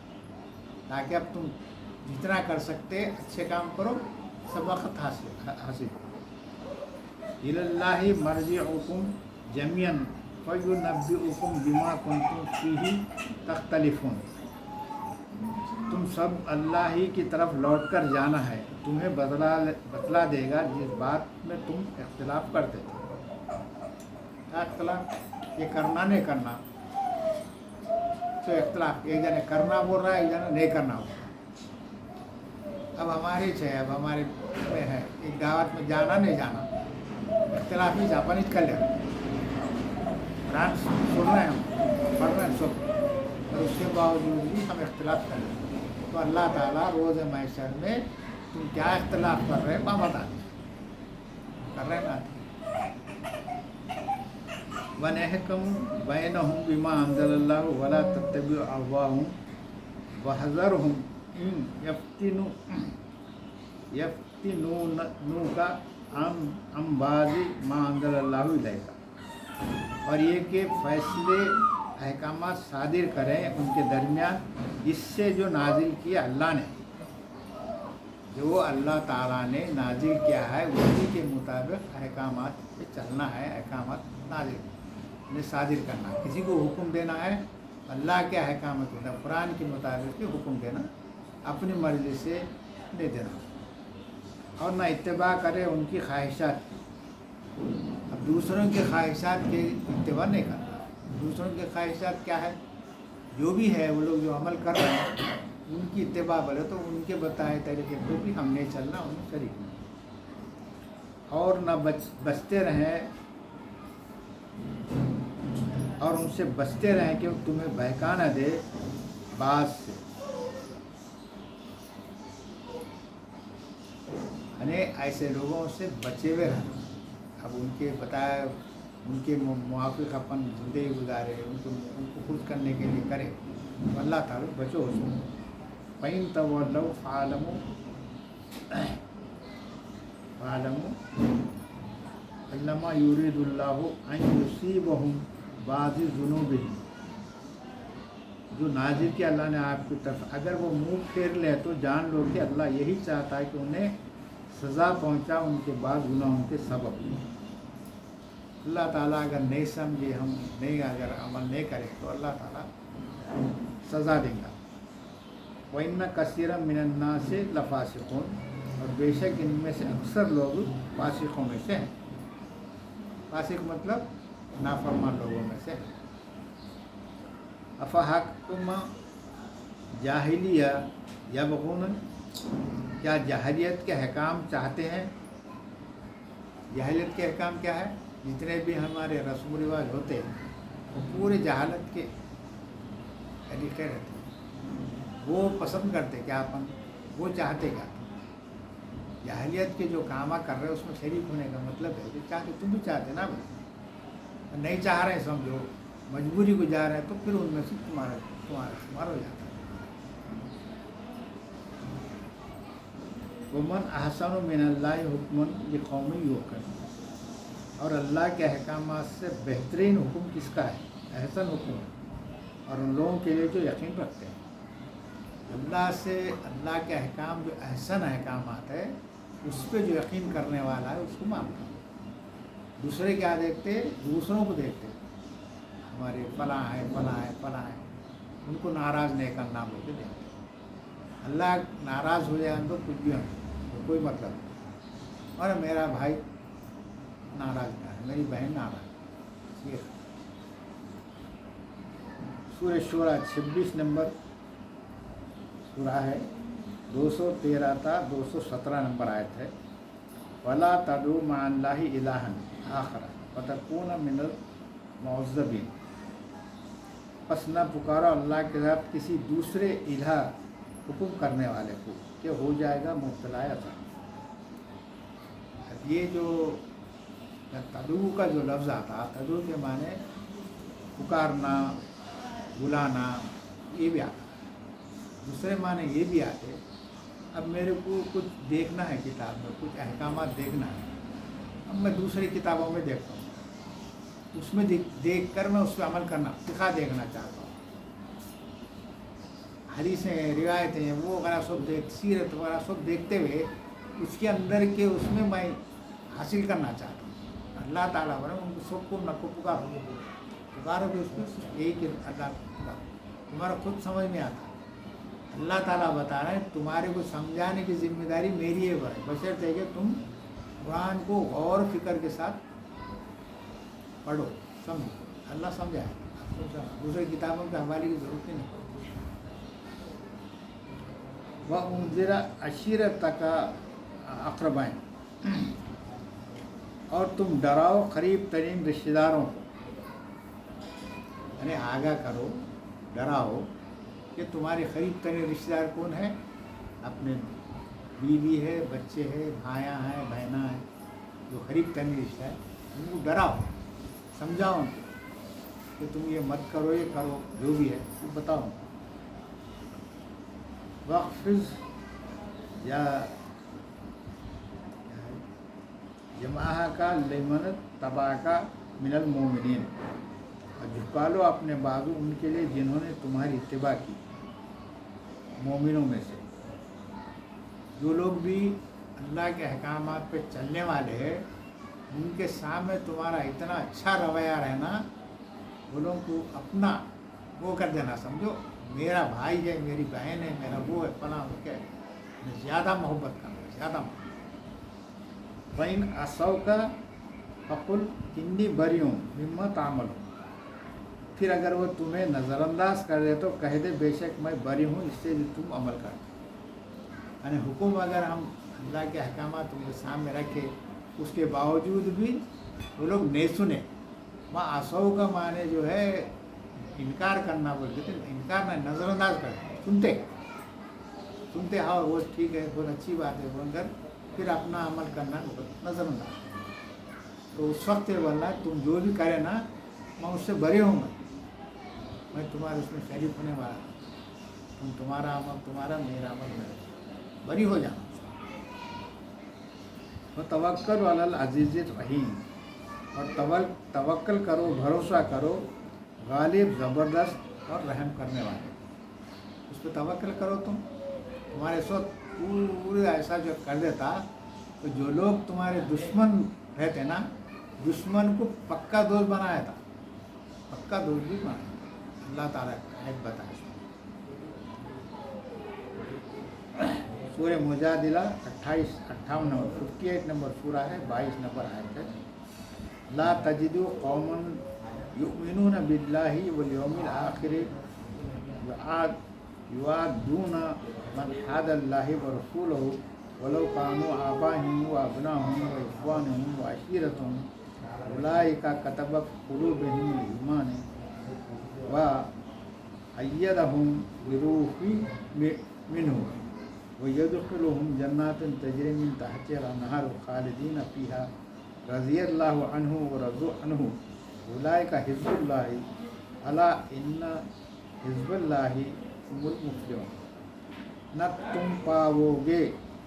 تاکہ اب تم جتنا کر سکتے اچھے کام کرو، سبقت حاصل کرو. الی اللہ مرجعکم جميعا فینبئکم بما کنتم فیہ تختلفون. تم سب اللہ ہی کی طرف لوٹ کر جانا ہے، تمہیں بتلا دے گا جس بات میں تم اختلاف کرتے تھے. کیا اختلاف؟ یہ کرنا نہیں کرنا. تو اختلاف، ایک جنے کرنا بول رہا ہے، ایک جنے نہیں کرنا بول رہا ہے. اب ہماری اب ہمارے میں ہے ایک دعوت میں جانا نہیں جانا، اختلاف ہی جاپان کر لے. قرآن سن رہے ہیں، ہم پڑھ رہے ہیں سب، اور اس کے باوجود بھی ہم اختلاف کر رہے ہیں. تو اللہ تعالیٰ روز محشر میں تم کیا اختلاف کر رہے ہیں وہاں بتا دیں. کر رہے ہیں نا. وَنَحْكُمْ بَيْنَهُمْ بِمَا أَنزَلَ اللَّهُ وَلَا تَتَّبِعْ أَهْوَاءَهُمْ وَاحْذَرْهُمْ إِنْ يَفْتِنُونَكَ عَنْ بَعْضِ مَا أَنزَلَ اللَّهُ إِلَيْكَ، اور یہ کہ فیصلے احکامات صادر کریں ان کے درمیان اس سے جو نازل کیا اللہ نے، جو اللہ تعالیٰ نے نازل کیا ہے اسی کے مطابق احکامات پہ چلنا ہے. احکامات نازل صادر کرنا، کسی کو حکم دینا ہے اللہ کے احکامات ہوتا ہے، قرآن کے مطابق کے حکم دینا، اپنی مرضی سے نہیں دینا. اور نہ اتباع کرے ان کی خواہشات. اب دوسروں کے خواہشات کے اتباع نہیں کرنا. دوسروں کے خواہشات کیا ہے؟ جو بھی ہے وہ لوگ جو عمل کر رہے ہیں ان کی اتباع بولے تو ان کے بتائے طریقے پہ بھی ہم نہیں چلنا، ان میں شریک نہیں. اور نہ بچتے رہیں، اور ان سے بچتے رہیں کہ وہ تمہیں بہکا نہ دے بات سے. یعنی ایسے لوگوں سے بچے ہوئے رہنا. اب ان کے بتائے ان کے موافق اپن زندگی گزارے، ان کو خوش کرنے کے لیے کرے، تو اللہ تعالیٰ بچو اس کو. فَإِن تَوَلَّوْا فَاعْلَمُوا إِنَّمَا يُرِيدُ اللَّهُ أَن يُصِيبَهُم بِبَعْضِ ذُنُوبِهِمْ. جو نازل کیا اللہ نے آپ کی طرف، اگر وہ منہ پھیر لے تو جان لو کہ اللہ یہی چاہتا ہے کہ انہیں सज़ा पहुंचा उनके बाद गुनाहों के सबब। अल्लाह ताला अगर नहीं समझे, हम नहीं अगर अमल नहीं करें तो अल्लाह ताला सज़ा देगा। वइन्ना कसीरम मिनन्नास लफासिकून, और बेशक इनमें से अक्सर लोग फासिकों में से हैं। फासिक मतलब नाफरमान लोगों में से हैं। अफ़हक्म जाहिलिया यबगून, क्या जाहिलियत के हकाम चाहते हैं? जाहिलियत के हकाम क्या है? जितने भी हमारे रस्म रिवाज होते हैं वो पूरे जहालत के तरीके रहते हैं। वो पसंद करते क्या अपन, वो चाहते क्या? जाहिलियत के जो काम कर रहे हैं उसमें शरीक होने का मतलब है कि चाहते, तुम भी चाहते ना भाई, नहीं चाह रहे समझो, मजबूरी गुजार है तो फिर उनमें से तुम्हारा शुमार हो जाता है। वमन अहसन मिनल्लाहि हुक्मन लिक़ौमिन युक़िनून, और अल्लाह के अहकामात से बेहतरीन हुक्म किसका है? अहसन हुक्म, और उन लोगों के लिए जो यकीन रखते हैं। अल्लाह से, अल्लाह के अहकाम जो अहसन अहकामात है उस पर जो यकीन करने वाला है उसको मानता है। दूसरे क्या देखते? दूसरों को देखते, हमारे फलां है फलां है फलां है, उनको नाराज़ नहीं करना बोलते देखते। अल्लाह नाराज़ हो जाए तो कुछ भी हम तो कोई मतलब नहीं। और मेरा भाई नाराज़ ना है, मेरी बहन नाराज़। ये सूरह शूरा 26 नंबर सूरा है, 213 था 217 नंबर आयत है। वला तदू माअल्लाहि इलाहन आखरा फतकून मिनल मुअज़्ज़बीन, बस न पुकारो अल्लाह के साथ किसी दूसरे इलाह हुक्म करने वाले को, कि हो जाएगा मुब्तला अज़ाब। ये जो तदू का जो लफ्ज़ आता, तदू के माने पुकारना, बुलाना, ये भी आता। दूसरे माने ये भी आते। अब मेरे को कुछ देखना है किताब में, कुछ अहकामात देखना है, अब मैं दूसरी किताबों में देखता हूँ, उसमें देख कर मैं उस पर अमल करना सिखा देखना चाहता हूँ। हदीसें, रिवायतें, वो वगैरह सब सीरत वगैरह सब देखते हुए उसके अंदर के उसमें मैं हासिल करना चाहता हूँ। अल्लाह ताला बने उनको सबको नको पुकारो कि उसको यही कि अल्लाह पुकारो, तुम्हारा खुद समझ में आता। अल्लाह ताला बता रहे हैं तुम्हारे को समझाने की जिम्मेदारी मेरी है, बशर्ते कि तुम कुरान को गौर फिक्र के साथ पढ़ो, समझो। अल्लाह समझाए, दूसरी किताबों के हवाले की ज़रूरत नहीं। वह उनज़िरा अशीरत का अक़रबाइन, और तुम डराओ करीब तरीन रिश्तेदारों को, यानी आगाह करो, डराओ कि तुम्हारे करीब तरीन रिश्तेदार कौन है? अपने बीवी है, बच्चे हैं, भाइयाँ हैं, बहना है, जो करीब तरीन रिश्ता है उनको डराओ, समझाओ उनको कि तुम ये मत करो, ये करो, जो भी है तो बताओ। वक़्फ़िज़ या जमाहा का लिमन तबा का मिनल मोमिनीन, और झुका लो अपने बाजू उनके लिए जिन्होंने तुम्हारी इत्तिबा की, मोमिनों में से। जो लोग भी अल्लाह के अहकामात पे चलने वाले हैं उनके सामने तुम्हारा इतना अच्छा रवैया रहना, वो लोगों को अपना वो कर देना, समझो मेरा भाई है, मेरी बहन है, मेरा वो है, फलां वो क्या है, ज़्यादा मोहब्बत करना, ज़्यादा मोहब्बत। वइन असौ का फ़कुल इन्नी बरीऊं मिम्मा तामल, फिर अगर वो तुम्हें नज़रअंदाज कर दे तो कह दे बेशक मैं बरी हूँ इससे जो तुम अमल कर। यानी हुक्म अगर हम अल्लाह के अहकामात उनके सामने रखे, उसके बावजूद भी वो लोग नहीं सुने। वहाँ असौ का माने जो है इनकार करना बोलते थे, इनकार नहीं, नज़रअंदाज कर, सुनते हाँ वो ठीक है, बहुत अच्छी बात है बोलकर फिर अपना अमल करना नज़रअंदाज। तो उस वक्त ये बोलना तुम जो भी करे ना मैं उससे बरी हूँगा, मैं तुम्हारे उसमें शरीक होने वाला, तुम तुम्हारा अमल तुम्हारा, मेरा अमल मेरा, बरी हो जाना। तो तवक्कल अलल अज़ीज़िर रहीम, और तवक्कल करो, भरोसा करो गालिब, ज़बरदस्त और रहम करने वाले, उस पर तवक्कल करो। तुम्हारे साथ पूरे ऐसा जो कर देता तो जो लोग तुम्हारे दुश्मन रहते ना, दुश्मन को पक्का दोस्त बनाया था, पक्का दोस्त भी बनाया। अल्लाह ताला का आयत बताया। सूरह मुजादिला 58 नंबर 58 नंबर सूरा है, 22 नंबर आयत है। ला तजिदु कौमन युमिनून बिल्लाहि वल यौमिल आखिर युआदून मन हादल्लाहि व रसूलहु वलौ कानू आबाहिम व अबनाहुम व इख्वानुहुम व अशीरतहुम उलाइका कतब कुलूबिहिम ईमान व अय्यदहुम बिरूहि मिन्हु व यदखिलुहुम जन्नातिन तजरी मिन तहतिहा अल-अनहार खालिदीन फीहा रज़ियल्लाहु अन्हु व रज़ू अन्हु उलाइका हिज़्बुल्लाहि अला इन्ना हिज़्बुल्लाहि हुमुल मुफ़्लिहून। न तुम पाओगे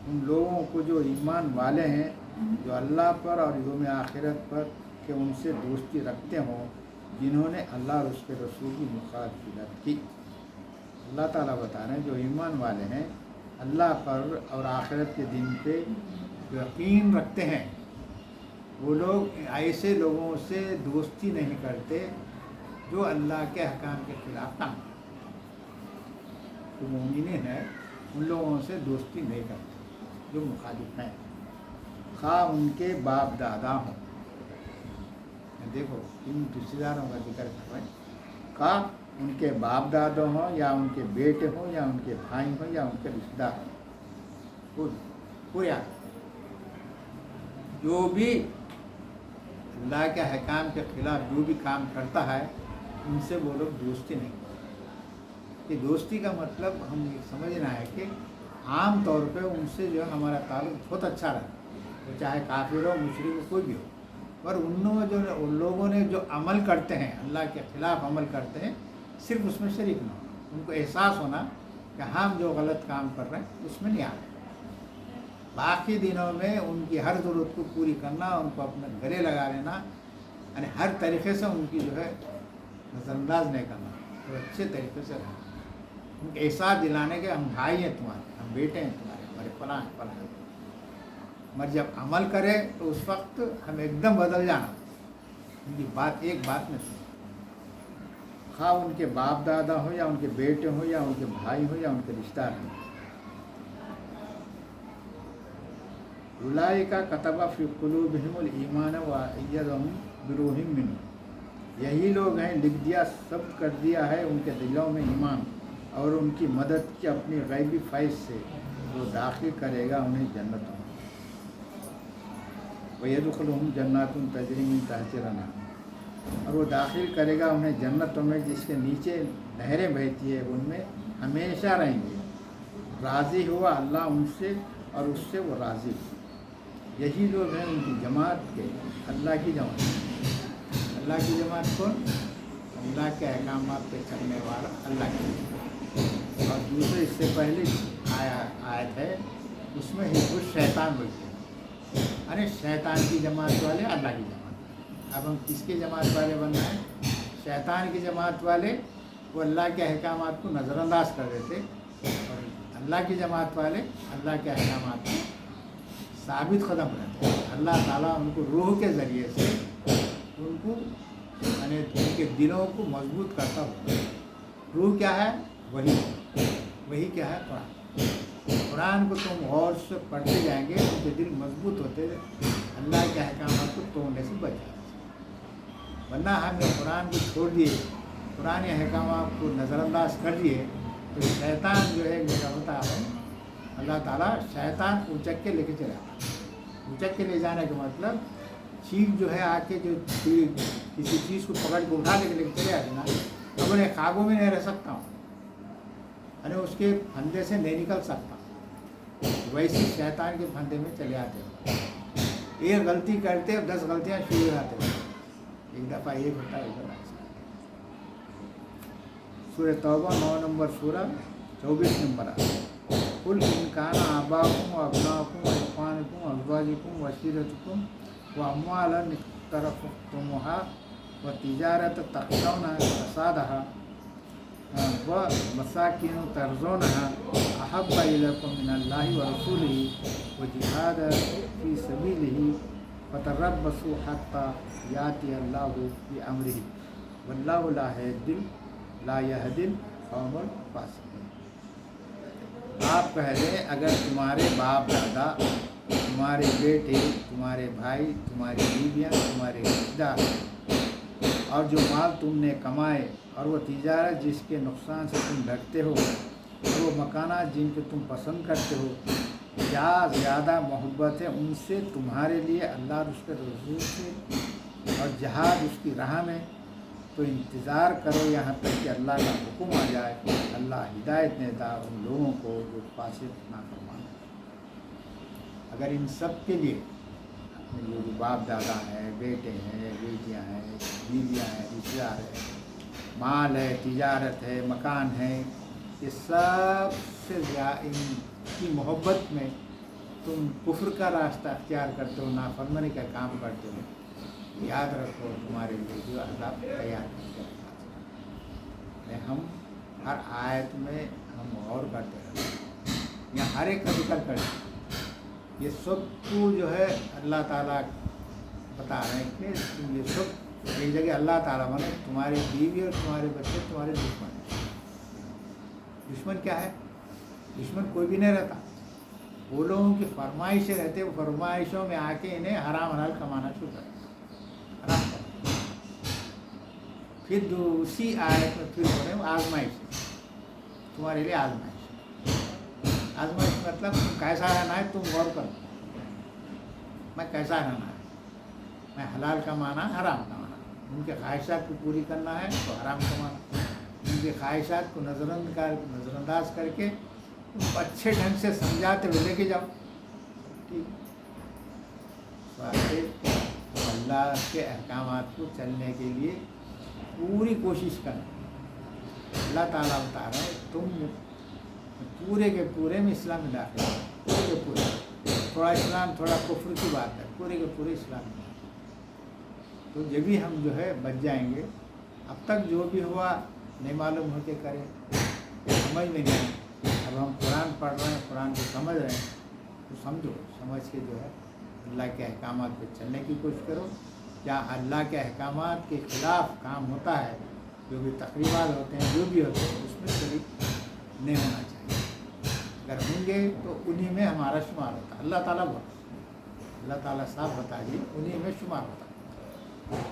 उन लोगों को जो ईमान वाले हैं, जो अल्लाह पर और यौम आखिरत पर कि उनसे दोस्ती रखते हों, जिन्होंने अल्लाह और उसके रसूल की मुखालफत की। अल्लाह ताला बता रहे हैं जो ईमान वाले हैं, अल्लाह पर और आखिरत के दिन पे यकीन रखते हैं, वो लोग ऐसे लोगों से दोस्ती नहीं करते जो अल्लाह के अहकाम के खिलाफ काम करते। जो मोमिन हैं उन लोगों से दोस्ती नहीं करते जो मुखालिफ हैं, खा उनके बाप दादा हों। देखो इन रिश्तेदारों का जिक्र कर रहे हैं, खा उनके बाप दादा हों या उनके बेटे हों या उनके भाई हों या उनके रिश्तेदार हों, पूरे जो भी अल्लाह के अहकाम के खिलाफ जो भी काम करता है, उनसे वो लोग दोस्ती नहीं करते। ये दोस्ती का मतलब हम ये समझना है कि आम तौर पे उनसे जो है हमारा ताल्लुक बहुत अच्छा रहा, तो चाहे काफिर हो, मुशरिक हो, कोई भी हो, पर उन लोगों ने जो अमल करते हैं, अल्लाह के ख़िलाफ़ अमल करते हैं, सिर्फ उसमें शरीक ना होना, उनको एहसास होना कि हम जो गलत काम कर रहे हैं उसमें नहीं आ रहे। बाकी दिनों में उनकी हर ज़रूरत को पूरी करना, उनको अपने गले लगा लेना, यानी हर तरीक़े से उनकी जो है नज़रअंदाज नहीं करना, तो अच्छे तरीके से रहना, उनको एहसास दिलाने के हम भाई हैं तुम्हारे, हम बेटे हैं तुम्हारे, हमारे फलां हैं फलां हैं। मगर जब अमल करें तो उस वक्त हम एकदम बदल जाना, उनकी बात एक बात में सुनो, खा उनके बाप दादा हो या उनके बेटे हो या उनके भाई हो या उनके रिश्तेदार हो। उलाइका कतबा फी कुलूबिहिमुल ईमान व अय्यदहुम बिरूहिम मिन्हु। यही लोग हैं, लिख दिया, सब कर दिया है उनके दिलों में ईमान और उनकी मदद की अपनी गैबी फैज़ से, वो दाखिल करेगा उन्हें जन्नतों में। व यदखिलुहुम जन्नातुन तजरी मिन तहतिहा अल-अनहार, और वो दाखिल करेगा उन्हें जन्नतों में जिसके नीचे नहरें बहती है, उनमें हमेशा रहेंगे। राज़ी हुआ अल्लाह उनसे और उससे वो राज़ी हुआ। यही लोग हैं उनकी जमात के, अल्लाह की जमात। अल्लाह की जमात कौन? अल्लाह के अहकामात पे चलने वाला अल्लाह की। और दूसरे इससे पहले आयत है, उसमें हिज़्बुश शैतान बोलते हैं, अरे शैतान की जमात वाले अल्लाह की जमात। अब हम किसकी जमात वाले बनना है? शैतान की जमात वाले वो अल्लाह के अहकामात को नज़रअंदाज कर देते, और अल्लाह की जमात वाले अल्लाह के अहकामात को साबित कदम रहते हैं। अल्लाह ताला उनको रूह के ज़रिए से उनको यानी उनके दिलों को मजबूत करता हुआ। रूह क्या है? वही क्या है? कुरान। कुरान को तुम गौर से पढ़ते जाएंगे, उनके दिल मजबूत होते, अल्लाह के अहकामात को तोड़ने से बच जाते। वरना हमने कुरान को छोड़ दिए, कुरान के अहकामात को नज़रअंदाज कर दिए, तो शैतान जो है मेरा होता है, अल्लाह ताला शैतान उचक के लेके चला। उचक के ले जाने का मतलब चीज़ जो है आके जो किसी चीज़ को पकड़ के उठा लेके चले आते ना, अब उन्हें काबू में नहीं रह सकता हूँ, अरे उसके फंदे से नहीं निकल सकता, वैसे शैतान के फंदे में चले आते हो। एक गलती करते 10 गलतियाँ शुरू हो जाते हो, एक दफ़ा एक होता है, एक होता है। सूरह तौबा 9 नंबर सूरा 24 नंबर आता है। कुल इनकाना आबाकुम व अबनाकुम व इख्वानुकुम व अज़वाजुकुम व अशीरतुकुम व अम्वालन इक़्तरफ़्तमुहा व तिजारत तख़शौना फसादहा ومساکین ترضونها احب الیکم من اللہ ورسولہ وجہاد فی سبیلہ فتربصوا حتی یاتی اللہ بامرہ واللہ لا یہدی القوم الفاسقین۔ آپ کہہ دیں اگر تمہارے باپ دادا، تمہارے بیٹے، تمہارے بھائی، تمہاری بیویاں، تمہارے رشتہ دار اور جو مال تم نے کمائے اور وہ تجارت جس کے نقصان سے تم ڈرتے ہو اور وہ مکانات جن کے تم پسند کرتے ہو، کیا زیادہ محبت ہے ان سے تمہارے لیے اللہ اور اس کے رسول سے اور جہاد اس کی راہ میں؟ تو انتظار کرو یہاں تک کہ اللہ کا حکم آ جائے۔ اللہ ہدایت دیتا ان لوگوں کو جو فاسق نافرمان ہیں۔ اگر ان سب کے لیے اپنے جو باپ دادا ہیں، بیٹے ہیں، بیٹیاں ہیں، بیویاں ہیں، رشتہ دار ہے، مال ہے، تجارت ہے، مکان ہے، یہ سب سے زیادہ ان کی محبت میں تم کفر کا راستہ اختیار کرتے ہو، نافرمانی کا کام کرتے ہو، یاد رکھو تمہارے لیے جو اللہ تیار کرتے ہیں۔ ہم ہر آیت میں ہم غور کرتے رہتے ہیں، یہاں ہر ایک کا ذکر کرتے ہیں، یہ سب کو جو ہے اللہ تعالیٰ بتا رہے ہیں کہ یہ سب ایک جگہ اللہ تعالیٰ مانے تمہاری بیوی اور تمہارے بچے تمہارے دشمن ہیں۔ دشمن کیا ہے؟ دشمن کوئی بھی نہیں رہتا، وہ لوگوں کی فرمائشیں رہتے، وہ فرمائشوں میں آ کے انہیں حرام حلال کمانا شروع کرتے، حرام کرتے۔ پھر اسی آیت میں پھر بولے آزمائش، تمہارے لیے آزمائش۔ آزمائش مطلب تم کیسا رہنا ہے تم غور کرو، میں کیسا رہنا ہے، میں حلال کمانا حرام کمانا، ان کے خواہشات کو پوری کرنا ہے تو حرام کمانا، ان کی خواہشات کو نظر انداز کر کے ان کو اچھے ڈھنگ سے سمجھاتے ہوئے لے کے جاؤ۔ ٹھیک، اللہ کے احکامات کو چلنے کے لیے پوری کوشش کریں۔ اللہ تعالیٰ بتا رہا ہے تم پورے کے پورے میں اسلام میں داخل ہو، پورے کے پورے، تھوڑا اسلام تھوڑا کفر کی بات ہے، پورے کے پورے اسلام میں۔ تو جب بھی ہم جو ہے بچ جائیں گے، اب تک جو بھی ہوا نہیں معلوم ہو کے کریں، سمجھ میں نہیں، اب ہم قرآن پڑھ رہے ہیں، قرآن کو سمجھ رہے ہیں تو سمجھو، سمجھ کے جو ہے اللہ کے احکامات پہ چلنے کی کوشش کرو۔ کیا اللہ کے احکامات کے خلاف کام ہوتا ہے، جو بھی تقریبات ہوتے ہیں، جو بھی ہوتے ہیں، اس میں شریک نہیں ہونا چاہیے۔ اگر ہوں گے تو انہی میں ہمارا شمار ہوتا ہے۔ اللہ تعالیٰ بہت، اللہ تعالیٰ صاحب بتا دیے انہی میں شمار ہوتا ہے۔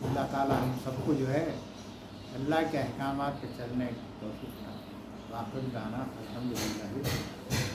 اللہ تعالیٰ ہم سب کو جو ہے اللہ کے احکامات پہ چلنے کی توفیق عطا فرمائے۔ واقعی گانا الحمدللہ۔